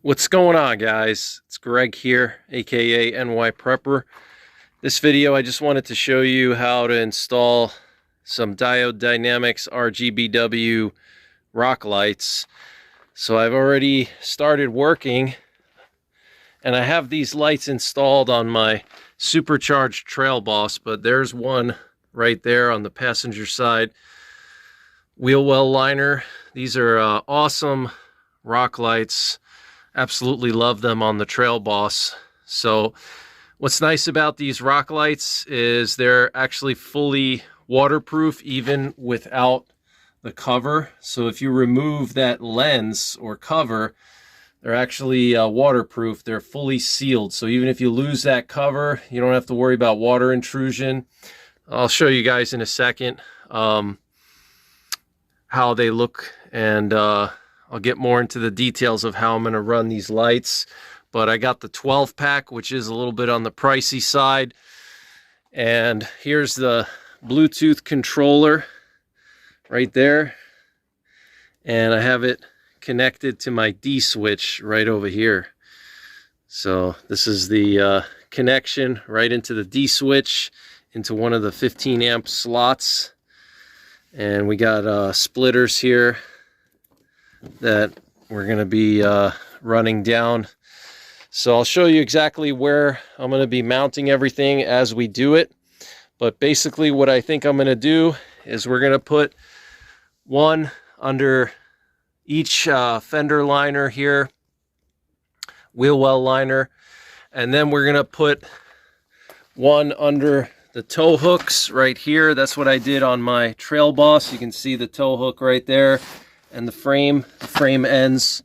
What's going on, guys? It's Greg here, aka NYPrepper. This video I just wanted to show you how to install some Diode Dynamics RGBW rock lights. So I've already started working and I have these lights installed on my supercharged Trail Boss, but there's one right there on the passenger side wheel well liner. These are awesome rock lights. Absolutely love them on the Trail Boss. So what's nice about these rock lights is they're actually fully waterproof even without the cover. So if you remove that lens or cover, they're actually waterproof. They're fully sealed. So even if you lose that cover, you don't have to worry about water intrusion. I'll show you guys in a second how they look, and I'll get more into the details of how I'm going to run these lights. But I got the 12 pack, which is a little bit on the pricey side. And here's the Bluetooth controller right there. And I have it connected to my D switch right over here. So this is the connection right into the D switch, into one of the 15 amp slots. And we got splitters here that we're going to be running down. So I'll show you exactly where I'm going to be mounting everything as we do it. But basically what I think I'm going to do is we're going to put one under each fender liner here, wheel well liner, and then we're going to put one under the tow hooks right here. That's what I did on my Trail Boss. You can see the tow hook right there. And the frame ends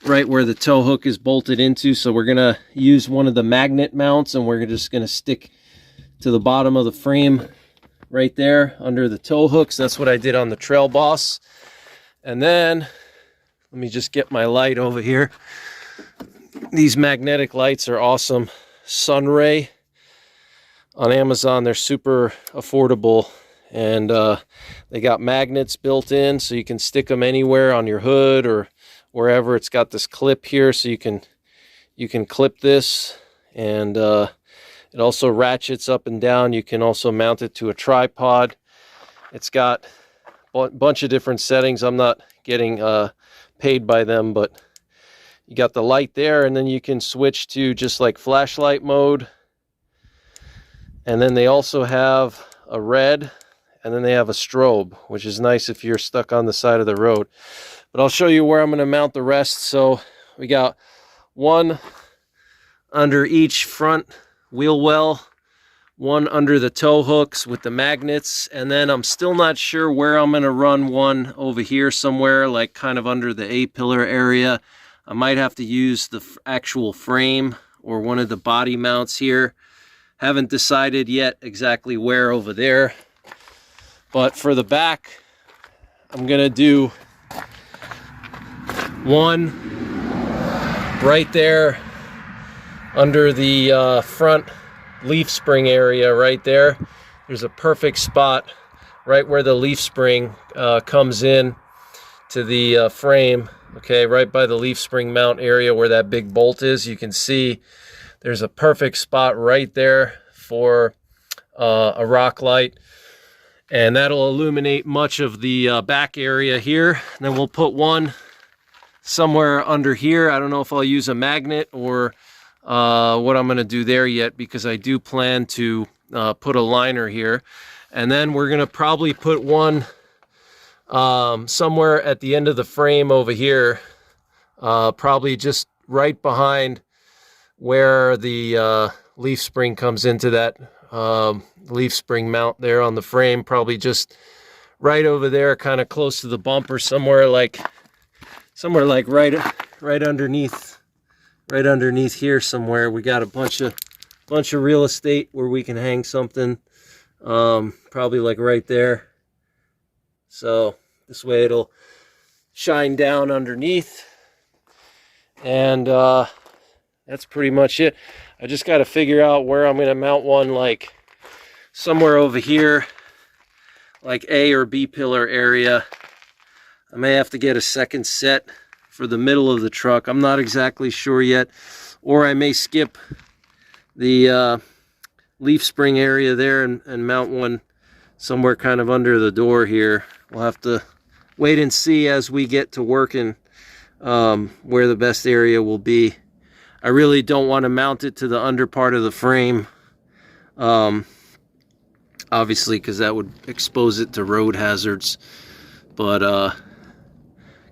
right where the tow hook is bolted into. So we're gonna use one of the magnet mounts, and we're just gonna stick to the bottom of the frame right there under the tow hooks. That's what I did on the Trail Boss. And then let me just get my light over here. These magnetic lights are awesome. Sunray on Amazon. They're super affordable. And they got magnets built in, so you can stick them anywhere on your hood or wherever. It's got this clip here, so you can clip this, and it also ratchets up and down. You can also mount it to a tripod. It's got a bunch of different settings. I'm not getting paid by them, but you got the light there, and then you can switch to just like flashlight mode. And then they also have a red, and then they have a strobe, which is nice if you're stuck on the side of the road. But I'll show you where I'm going to mount the rest. So we got one under each front wheel well, one under the tow hooks with the magnets, and then I'm still not sure where I'm going to run one over here somewhere, like kind of under the A-pillar area. I might have to use the actual frame or one of the body mounts here. Haven't decided yet exactly where over there. But for the back, I'm gonna do one right there under the front leaf spring area right there. There's a perfect spot right where the leaf spring comes in to the frame. Okay, right by the leaf spring mount area where that big bolt is. You can see there's a perfect spot right there for a rock light. And that'll illuminate much of the back area here. And then we'll put one somewhere under here. I don't know if I'll use a magnet or what I'm going to do there yet, because I do plan to put a liner here. And then we're going to probably put one somewhere at the end of the frame over here, probably just right behind where the leaf spring comes into that leaf spring mount there on the frame. Probably just right over there, kind of close to the bumper, somewhere like right underneath here somewhere. We got a bunch of real estate where we can hang something, probably like right there. So this way it'll shine down underneath. And that's pretty much it. I just got to figure out where I'm going to mount one, like somewhere over here, like A or B pillar area. I may have to get a second set for the middle of the truck. I'm not exactly sure yet, or I may skip the leaf spring area there and mount one somewhere kind of under the door here. We'll have to wait and see as we get to working where the best area will be. I really don't want to mount it to the under part of the frame, obviously, because that would expose it to road hazards. But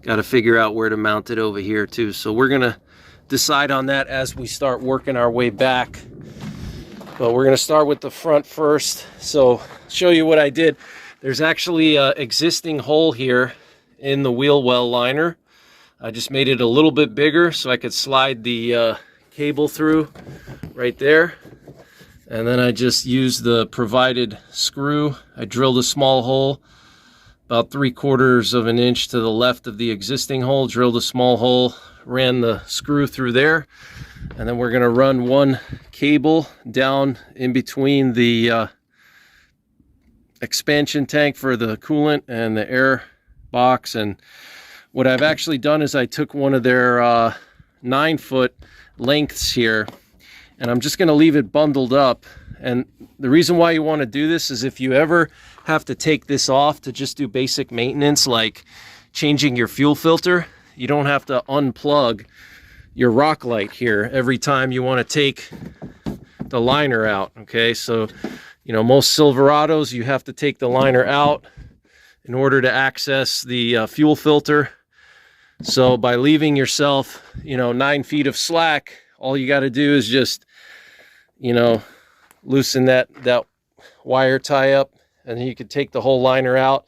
got to figure out where to mount it over here too. So we're gonna decide on that as we start working our way back. But we're gonna start with the front first. So show you what I did. There's actually an existing hole here in the wheel well liner. I just made it a little bit bigger so I could slide the cable through right there. And then I just used the provided screw. I drilled a small hole about 3/4 of an inch to the left of the existing hole, drilled a small hole, ran the screw through there. And then we're gonna run one cable down in between the expansion tank for the coolant and the air box. And what I've actually done is I took one of their 9-foot lengths here, and I'm just going to leave it bundled up. And the reason why you want to do this is if you ever have to take this off to just do basic maintenance like changing your fuel filter, you don't have to unplug your rock light here every time you want to take the liner out. Okay, so you know, most Silverados, you have to take the liner out in order to access the fuel filter. So by leaving yourself, you know, 9 feet of slack, all you got to do is just, you know, loosen that wire tie up, and then you could take the whole liner out.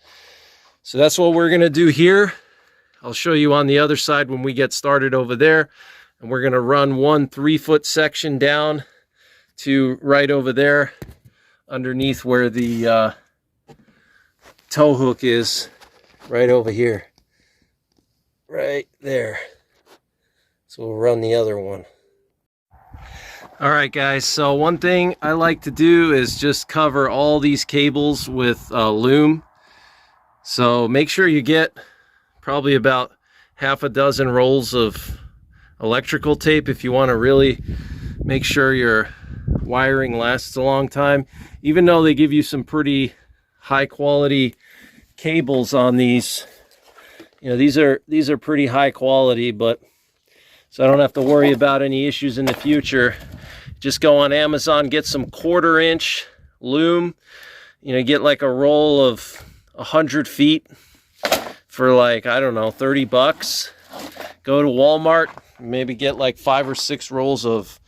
So that's what we're going to do here. I'll show you on the other side when we get started over there. And we're going to run one 3-foot section down to right over there underneath where the tow hook is, right over here. Right there. So we'll run the other one. All right, guys, so one thing I like to do is just cover all these cables with loom. So make sure you get probably about half a dozen rolls of electrical tape if you want to really make sure your wiring lasts a long time. Even though they give you some pretty high quality cables on these, you know, these are pretty high quality, but so I don't have to worry about any issues in the future. Just go on Amazon, get some 1/4 inch loom, you know, get like a roll of 100 feet for like, I don't know, 30 bucks. Go to Walmart, maybe get like 5 or 6 rolls of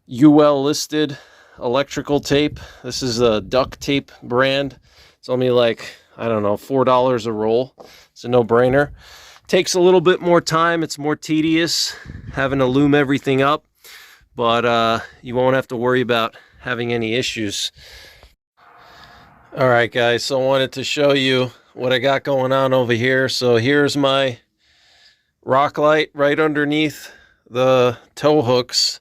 UL listed electrical tape. This is a duct tape brand. It's only like, I don't know, $4 a roll. It's a no-brainer. Takes a little bit more time. It's more tedious having to loom everything up, but you won't have to worry about having any issues. All right, guys, so I wanted to show you what I got going on over here. So here's my rock light right underneath the tow hooks,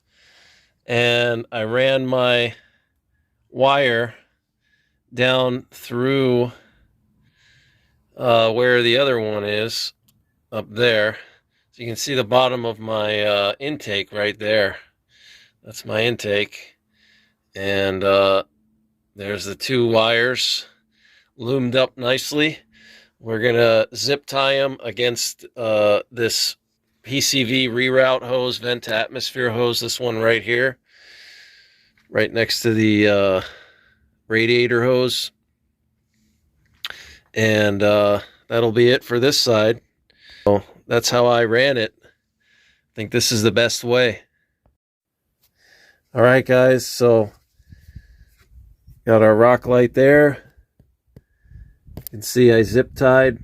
and I ran my wire down through where the other one is, up there. So you can see the bottom of my intake right there. That's my intake. And there's the 2 wires loomed up nicely. We're gonna zip tie them against this PCV reroute hose, vent to atmosphere hose, this one right here, right next to the radiator hose. And that'll be it for this side. So that's how I ran it. I think this is the best way. All right, guys, so got our rock light there. You can see I zip tied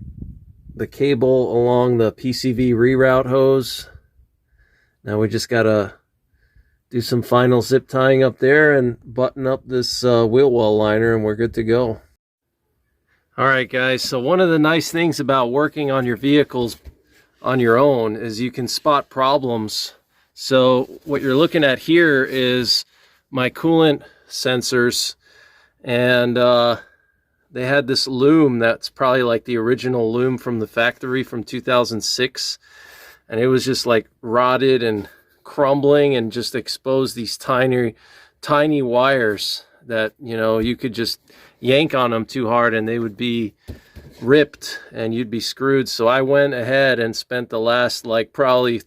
the cable along the PCV reroute hose. Now we just gotta do some final zip tying up there and button up this wheel well liner, and we're good to go. All right, guys, so one of the nice things about working on your vehicles on your own is you can spot problems. So what you're looking at here is my coolant sensors, and they had this loom that's probably like the original loom from the factory from 2006, and it was just like rotted and crumbling and just exposed these tiny wires that, you know, you could just yank on them too hard and they would be ripped and you'd be screwed. So I went ahead and spent the last like probably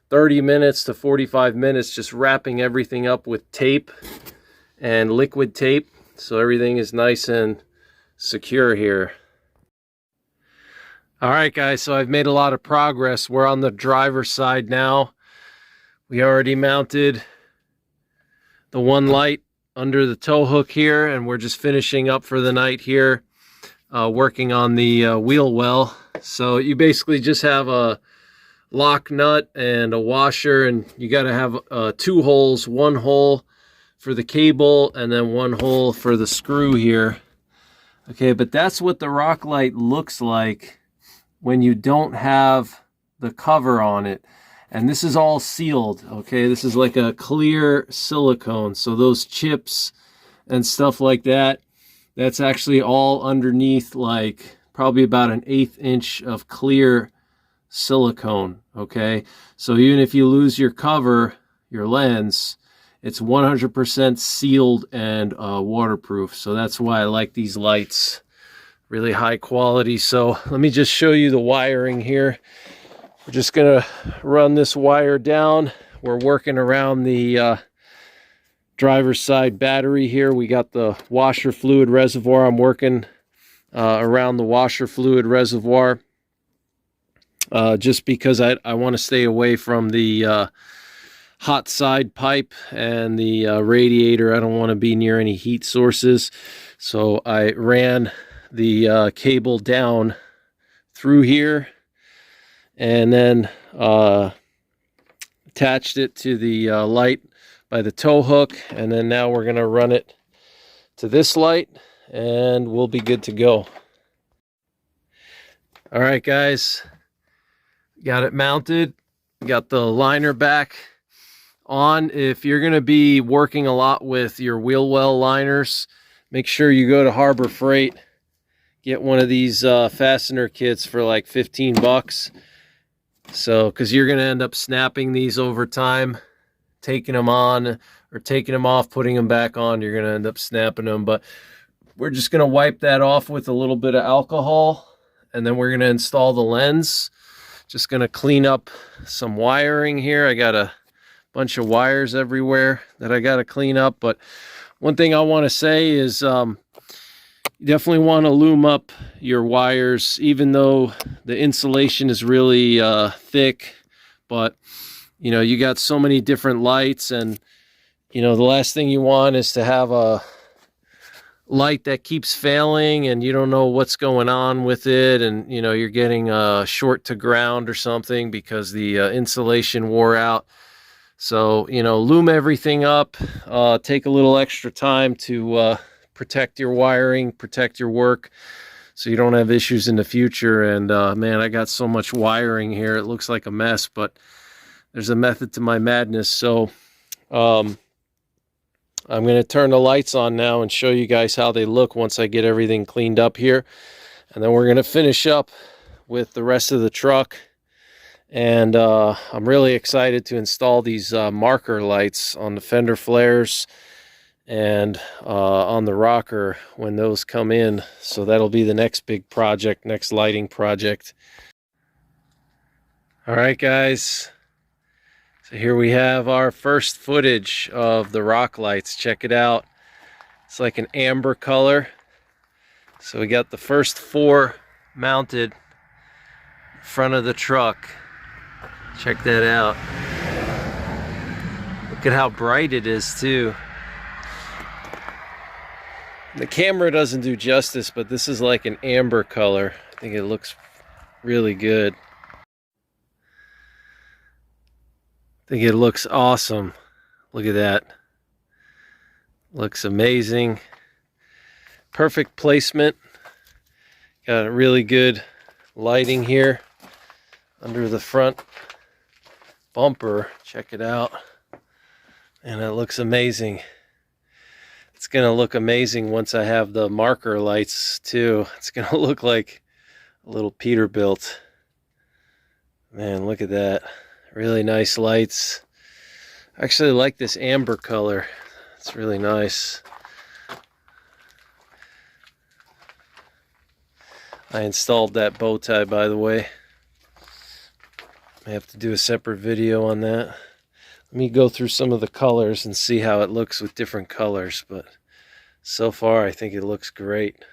30 minutes to 45 minutes just wrapping everything up with tape and liquid tape, so everything is nice and secure here. All right, guys, so I've made a lot of progress. We're on the driver's side now. We already mounted the one light under the tow hook here, and we're just finishing up for the night here, working on the wheel well. So you basically just have a lock nut and a washer, and you got to have 2 holes, 1 hole for the cable and then 1 hole for the screw here. Okay, but that's what the rock light looks like when you don't have the cover on it. And this is all sealed, okay? This is like a clear silicone. So those chips and stuff like that, that's actually all underneath, like probably about an 1/8 inch of clear silicone, okay? So even if you lose your cover, your lens, it's 100% sealed and waterproof. So that's why I like these lights, really high quality. So let me just show you the wiring here. We're just gonna run this wire down. We're working around the driver's side battery here. We got the washer fluid reservoir. I'm working around the washer fluid reservoir just because I want to stay away from the hot side pipe and the radiator. I don't want to be near any heat sources. So I ran the cable down through here and then attached it to the light by the tow hook, and then now we're going to run it to this light and we'll be good to go. All right, guys, got it mounted, got the liner back on. If you're going to be working a lot with your wheel well liners, make sure you go to Harbor Freight, get one of these fastener kits for like 15 bucks. So, because you're going to end up snapping these over time, taking them on or taking them off, putting them back on, you're going to end up snapping them. But we're just going to wipe that off with a little bit of alcohol, and then we're going to install the lens. Just going to clean up some wiring here. I got a bunch of wires everywhere that I got to clean up. But one thing I want to say is you definitely want to loom up your wires, even though the insulation is really thick. But you know, you got so many different lights, and you know, the last thing you want is to have a light that keeps failing and you don't know what's going on with it, and you know, you're getting short to ground or something because the insulation wore out. So, you know, loom everything up, take a little extra time to protect your wiring, protect your work, so you don't have issues in the future. And man, I got so much wiring here, it looks like a mess, but there's a method to my madness. So I'm going to turn the lights on now and show you guys how they look once I get everything cleaned up here. And then we're going to finish up with the rest of the truck. And I'm really excited to install these marker lights on the fender flares and on the rocker when those come in. So that'll be the next big project, next lighting project. All right, guys. So here we have our first footage of the rock lights. Check it out. It's like an amber color. So we got the first 4 mounted in front of the truck. Check that out. Look at how bright it is too. The camera doesn't do justice, but this is like an amber color. I think it looks really good. I think it looks awesome. Look at that. Looks amazing. Perfect placement. Got a really good lighting here under the front bumper. Check it out. And it looks amazing. It's going to look amazing once I have the marker lights too. It's going to look like a little Peterbilt. Man, look at that. Really nice lights. I actually like this amber color. It's really nice. I installed that bow tie, by the way. I have to do a separate video on that. Let me go through some of the colors and see how it looks with different colors, but so far I think it looks great.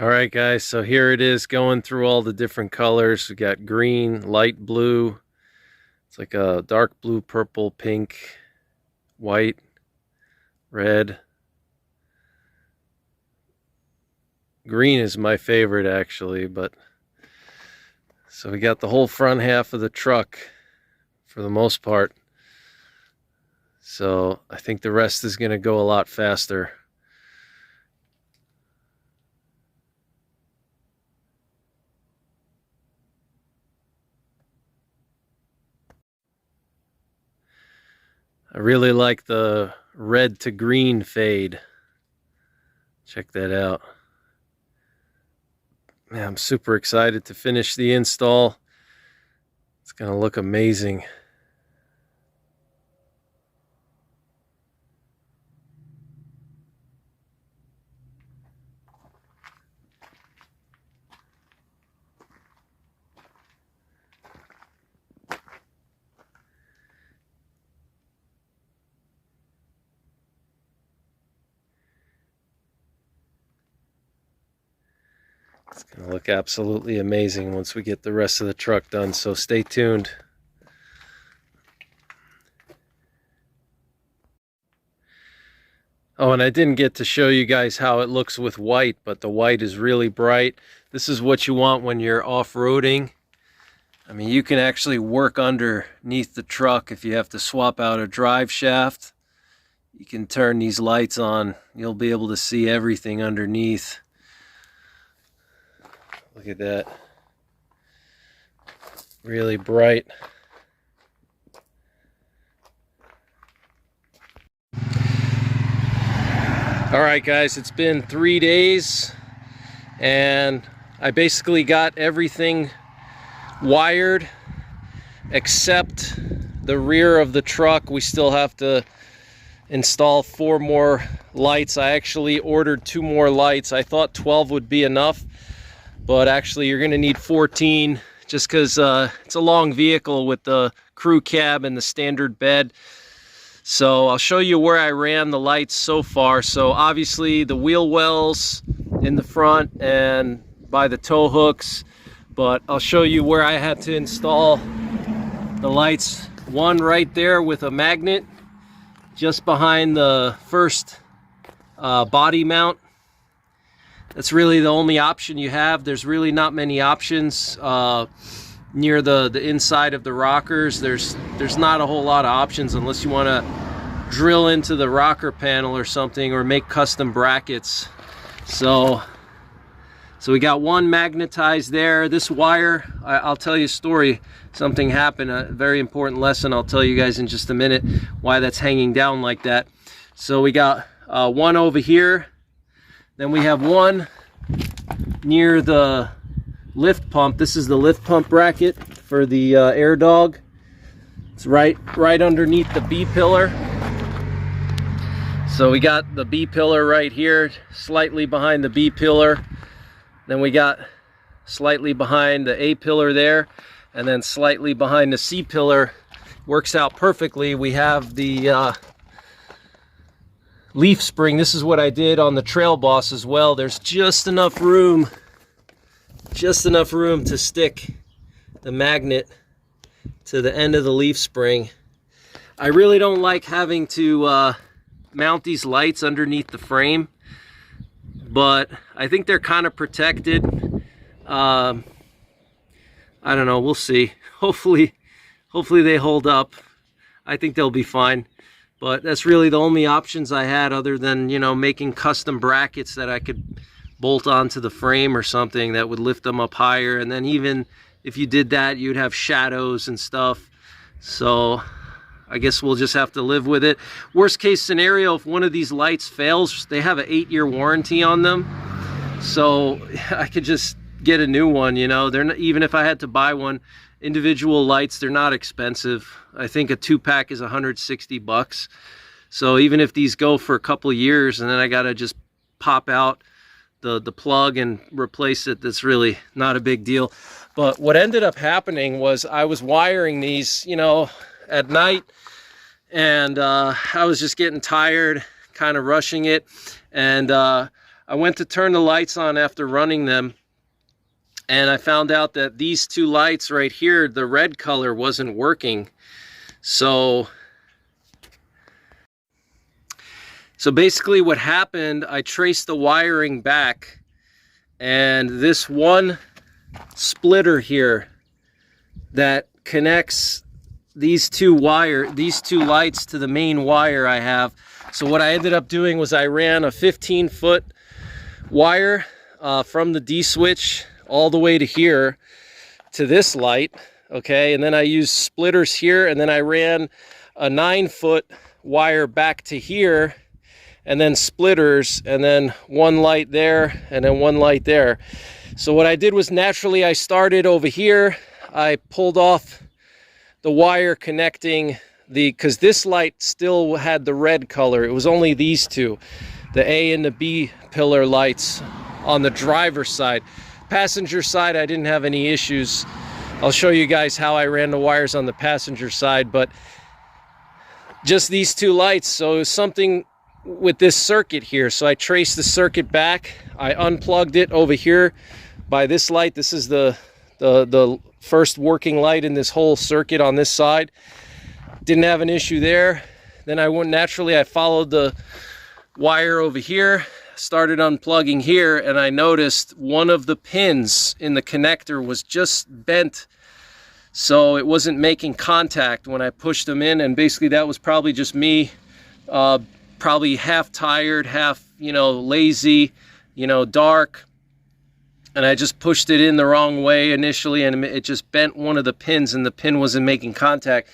Alright guys, so here it is going through all the different colors. We got green, light blue, it's like a dark blue, purple, pink, white, red. Green is my favorite actually, but so we got the whole front half of the truck for the most part. So I think the rest is going to go a lot faster. I really like the red to green fade. Check that out. Man, I'm super excited to finish the install. It's going to look amazing. It's going to look absolutely amazing once we get the rest of the truck done, so stay tuned. Oh, and I didn't get to show you guys how it looks with white, but the white is really bright. This is what you want when you're off-roading. I mean, you can actually work underneath the truck if you have to swap out a drive shaft. You can turn these lights on. You'll be able to see everything underneath. Look at that. Really bright. Alright guys, it's been 3 days and I basically got everything wired except the rear of the truck. We still have to install 4 more lights. I actually ordered 2 more lights. I thought 12 would be enough, but actually you're going to need 14 just because it's a long vehicle with the crew cab and the standard bed. So I'll show you where I ran the lights so far. So obviously the wheel wells in the front and by the tow hooks, but I'll show you where I had to install the lights. One right there with a magnet just behind the first body mount. That's really the only option you have. There's really not many options near the inside of the rockers. There's not a whole lot of options unless you want to drill into the rocker panel or something or make custom brackets. So we got one magnetized there. This wire, I'll tell you a story. Something happened, a very important lesson. I'll tell you guys in just a minute why that's hanging down like that. So we got one over here. Then we have one near the lift pump. This is the lift pump bracket for the air dog. It's right underneath the B pillar. So we got the B pillar right here, slightly behind the B pillar. Then we got slightly behind the A pillar there, and then slightly behind the C pillar. Works out perfectly. We have the leaf spring. This is what I did on the Trail Boss as well. There's just enough room to stick the magnet to the end of the leaf spring. I really don't like having to mount these lights underneath the frame, but I think they're kind of protected. I don't know, we'll see. Hopefully they hold up. I think they'll be fine. But that's really the only options I had, other than, you know, making custom brackets that I could bolt onto the frame or something that would lift them up higher. And then even if you did that, you'd have shadows and stuff. So I guess we'll just have to live with it. Worst case scenario, if one of these lights fails, they have an 8-year warranty on them. So I could just get a new one. You know, they're not, even if I had to buy one, individual lights, they're not expensive. I think a 2-pack is 160 bucks. So even if these go for a couple of years and then I gotta just pop out the plug and replace it, that's really not a big deal. But what ended up happening was I was wiring these, you know, at night, and I was just getting tired, kind of rushing it, and I went to turn the lights on after running them, and I found out that these two lights right here, the red color wasn't working. So basically what happened, I traced the wiring back, and this one splitter here that connects these two lights to the main wire I have. So what I ended up doing was I ran a 15-foot wire from the D switch all the way to here to this light, okay, and then I used splitters here, and then I ran a 9-foot wire back to here, and then splitters, and then one light there, and then one light there. So what I did was, naturally I started over here, I pulled off the wire connecting because this light still had the red color. It was only these two, the A and the B pillar lights on the driver's side. Passenger side, I didn't have any issues. I'll show you guys how I ran the wires on the passenger side, but just these two lights. So it was something with this circuit here. So I traced the circuit back. I unplugged it over here by this light. This is the first working light in this whole circuit on this side. Didn't have an issue there. Then I went, naturally I followed the wire over here, started unplugging here, and I noticed one of the pins in the connector was just bent, so it wasn't making contact when I pushed them in. And basically that was probably just me, probably half tired, half, you know, lazy, you know, dark, and I just pushed it in the wrong way initially, and it just bent one of the pins, and the pin wasn't making contact.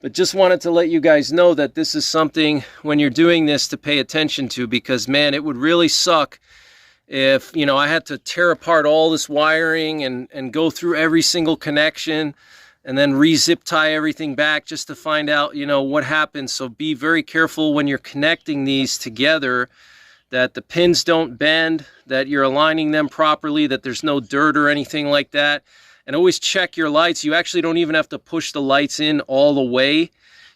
But just wanted to let you guys know that this is something, when you're doing this, to pay attention to, because man, it would really suck if, you know, I had to tear apart all this wiring and go through every single connection and then re-zip tie everything back just to find out, you know, what happened. So be very careful when you're connecting these together, that the pins don't bend, that you're aligning them properly, that there's no dirt or anything like that. And always check your lights. You actually don't even have to push the lights in all the way.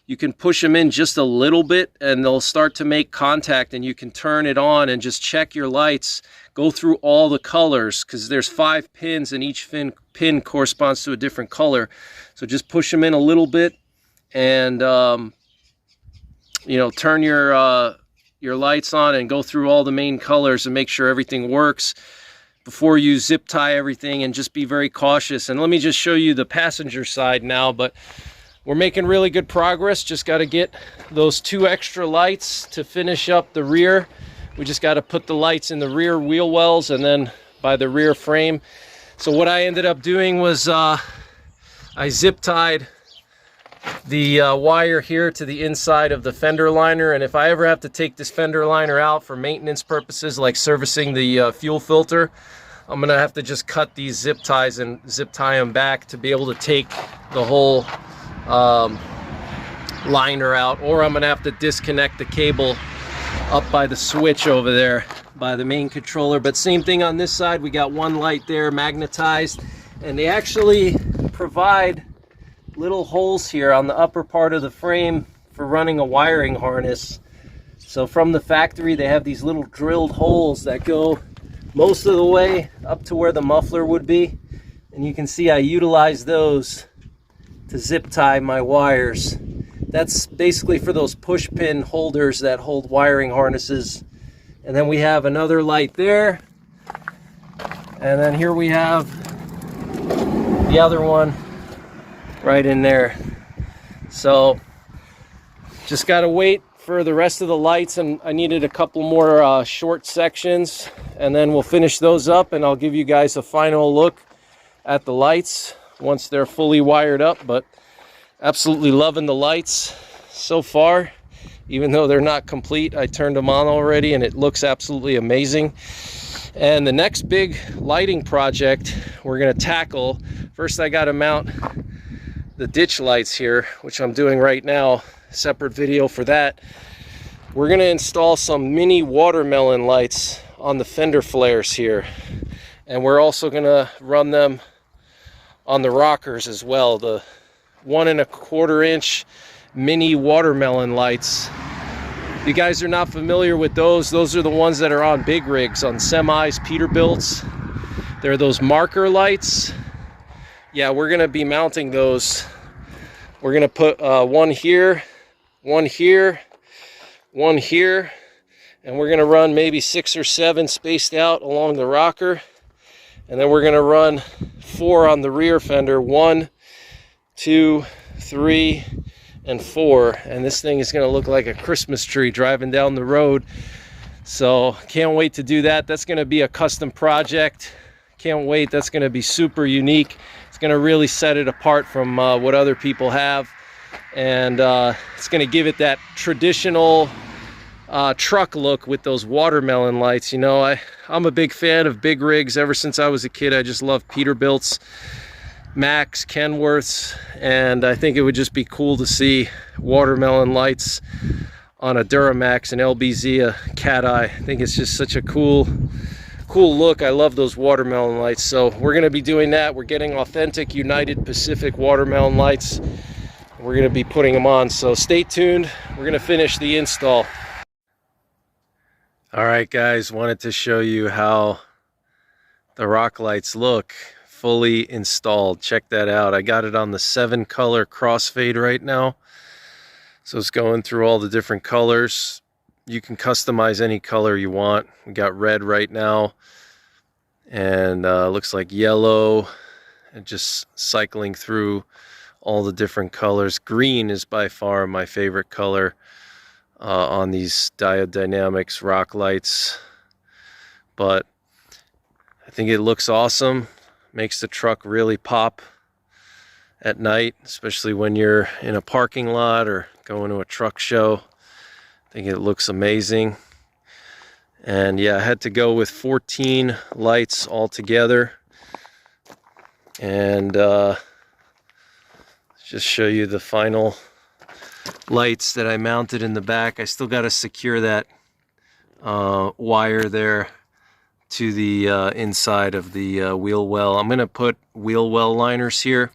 You can push them in just a little bit and they'll start to make contact, and you can turn it on and just check your lights. Go through all the colors, because there's 5 pins and each pin corresponds to a different color. So just push them in a little bit and you know, turn your lights on and go through all the main colors and make sure everything works before you zip tie everything, and just be very cautious. And let me just show you the passenger side now, but we're making really good progress. Just got to get those 2 extra lights to finish up the rear. We just got to put the lights in the rear wheel wells and then by the rear frame. So what I ended up doing was I zip tied the wire here to the inside of the fender liner, and if I ever have to take this fender liner out for maintenance purposes, like servicing the fuel filter, I'm gonna have to just cut these zip ties and zip tie them back to be able to take the whole liner out, or I'm gonna have to disconnect the cable up by the switch over there by the main controller. But same thing on this side, we got one light there magnetized, and they actually provide little holes here on the upper part of the frame for running a wiring harness. So from the factory they have these little drilled holes that go most of the way up to where the muffler would be, and you can see I utilize those to zip tie my wires. That's basically for those push pin holders that hold wiring harnesses. And then we have another light there, and then here we have the other one right in there. So just got to wait for the rest of the lights, and I needed a couple more short sections, and then we'll finish those up and I'll give you guys a final look at the lights once they're fully wired up. But absolutely loving the lights so far, even though they're not complete. I turned them on already and it looks absolutely amazing. And the next big lighting project we're going to tackle, first I got to mount the ditch lights here, which I'm doing right now, separate video for that. We're going to install some mini watermelon lights on the fender flares here, and we're also going to run them on the rockers as well. The 1 1/4 inch mini watermelon lights. If you guys are not familiar with those are the ones that are on big rigs, on semis, Peterbilts. They're those marker lights. Yeah, we're gonna be mounting those. We're gonna put one here, one here, one here, and we're gonna run maybe 6 or 7 spaced out along the rocker. And then we're gonna run 4 on the rear fender, 1, 2, 3, and 4, and this thing is going to look like a Christmas tree driving down the road. So can't wait to do that. That's going to be a custom project. Can't wait. That's going to be super unique. It's going to really set it apart from what other people have, and it's going to give it that traditional truck look with those watermelon lights. You know, I'm a big fan of big rigs. Ever since I was a kid, I just love Peterbilts, Max, Kenworths, and I think it would just be cool to see watermelon lights on a Duramax and LBZ, a cat eye. I think it's just such a cool look. I love those watermelon lights. So we're going to be doing that. We're getting authentic United Pacific watermelon lights. We're going to be putting them on, so stay tuned. We're going to finish the install. All right, guys, wanted to show you how the rock lights look fully installed. Check that out. I got it on the 7-color crossfade right now, so it's going through all the different colors. You can customize any color you want. We got red right now, and looks like yellow, and just cycling through all the different colors. Green is by far my favorite color on these Diode Dynamics rock lights, but I think it looks awesome. Makes the truck really pop at night, especially when you're in a parking lot or going to a truck show. I think it looks amazing. And yeah, I had to go with 14 lights altogether. And just show you the final lights that I mounted in the back. I still got to secure that wire there to the inside of the wheel well. I'm going to put wheel well liners here.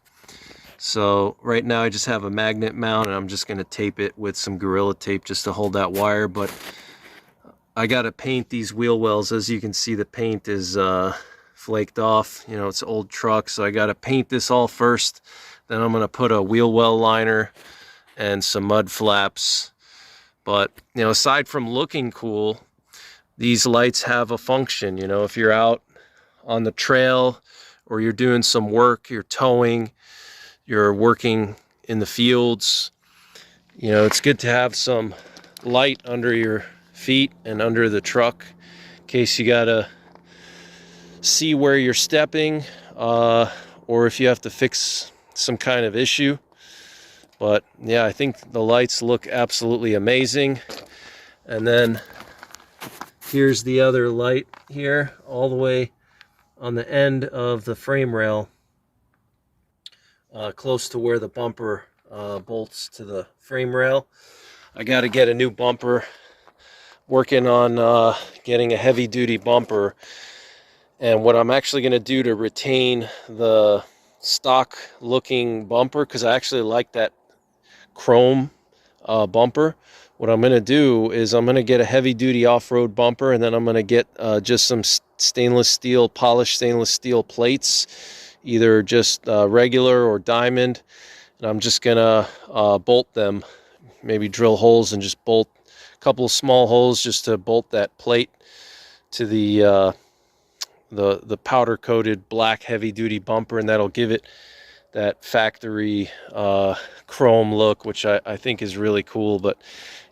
So right now I just have a magnet mount, and I'm just going to tape it with some Gorilla Tape just to hold that wire. But I got to paint these wheel wells. As you can see, the paint is flaked off. You know, it's an old truck, so I got to paint this all first. Then I'm going to put a wheel well liner and some mud flaps. But, you know, aside from looking cool, these lights have a function. You know, if you're out on the trail or you're doing some work, you're towing, you're working in the fields, you know, it's good to have some light under your feet and under the truck in case you gotta see where you're stepping, or if you have to fix some kind of issue. But yeah, I think the lights look absolutely amazing. And then here's the other light here, all the way on the end of the frame rail, close to where the bumper bolts to the frame rail. I got to get a new bumper. Working on getting a heavy-duty bumper. And what I'm actually going to do to retain the stock-looking bumper, because I actually like that chrome bumper, what I'm going to do is I'm going to get a heavy-duty off-road bumper, and then I'm going to get just some polished stainless steel plates, either just regular or diamond, and I'm just going to bolt them, maybe drill holes and just bolt a couple of small holes just to bolt that plate to the powder-coated black heavy-duty bumper, and that'll give it that factory chrome look, which I think is really cool. But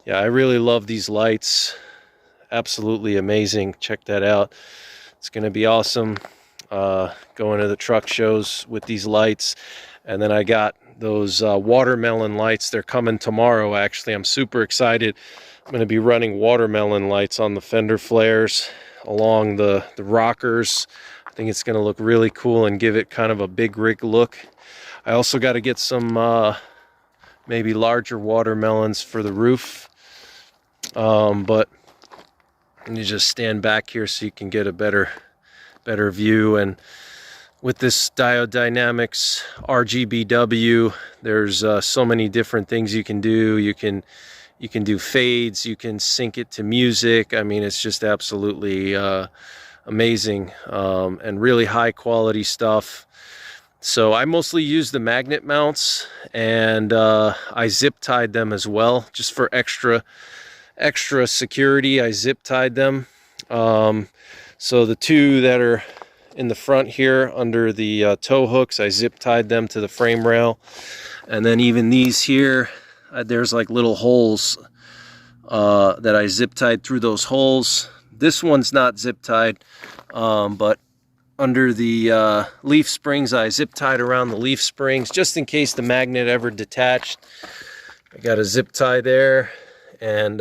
yeah, I really love these lights. Absolutely amazing. Check that out. It's going to be awesome going to the truck shows with these lights. And then I got those watermelon lights. They're coming tomorrow, actually. I'm super excited. I'm going to be running watermelon lights on the fender flares along the rockers. I think it's going to look really cool and give it kind of a big rig look. I also got to get some maybe larger watermelons for the roof. But you just stand back here so you can get a better view. And with this Diode Dynamics RGBW, there's so many different things you can do. You can do fades, you can sync it to music. I mean, it's just absolutely amazing, and really high quality stuff. So I mostly use the magnet mounts, and I zip tied them as well, just for extra security. I zip tied them. So the two that are in the front here under the tow hooks, I zip tied them to the frame rail. And then even these here, there's like little holes that I zip tied through those holes. This one's not zip tied, but under the leaf springs, I zip tied around the leaf springs just in case the magnet ever detached. I got a zip tie there. And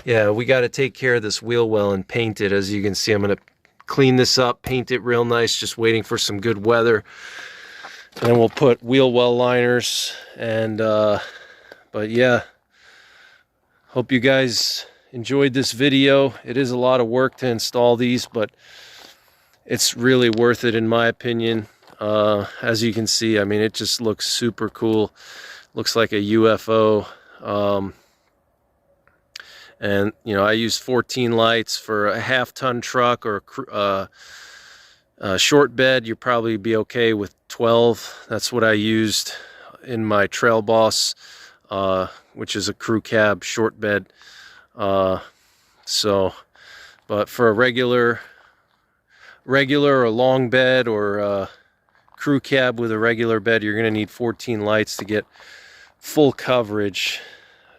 yeah, we got to take care of this wheel well and paint it. As you can see, I'm going to clean this up, paint it real nice, just waiting for some good weather. And then we'll put wheel well liners. And but yeah, hope you guys enjoyed this video. It is a lot of work to install these, but it's really worth it in my opinion. As you can see, I mean, it just looks super cool. Looks like a UFO. And you know, I use 14 lights for a half-ton truck or a short bed. You'd probably be okay with 12. That's what I used in my Trail Boss, which is a crew cab short bed. So, but for a regular or long bed, or crew cab with a regular bed, you're gonna need 14 lights to get full coverage.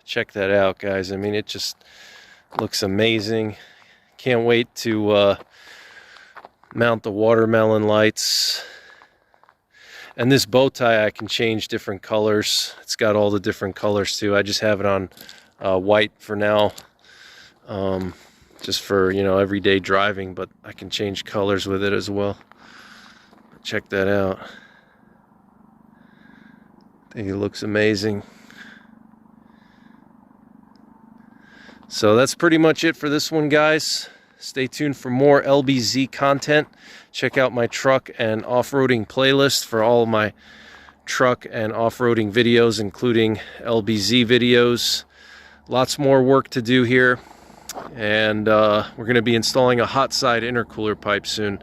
Check that out, guys. I mean, it just looks amazing. Can't wait to mount the watermelon lights. And this bow tie, I can change different colors. It's got all the different colors too. I just have it on white for now, just for, you know, everyday driving, but I can change colors with it as well. Check that out. I think it looks amazing. So that's pretty much it for this one, guys. Stay tuned for more LBZ content. Check out my truck and off-roading playlist for all of my truck and off-roading videos, including LBZ videos. Lots more work to do here. And we're going to be installing a hot side intercooler pipe soon.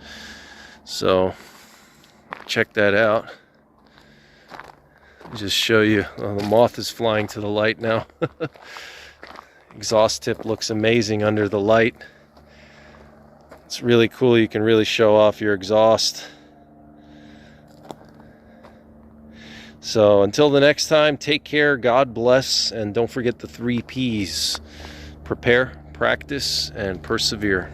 So check that out. Just show you. Oh, the moth is flying to the light now. Exhaust tip looks amazing under the light. It's really cool. You can really show off your exhaust. So until the next time, take care, God bless, and don't forget the 3 P's. Prepare, practice, and persevere.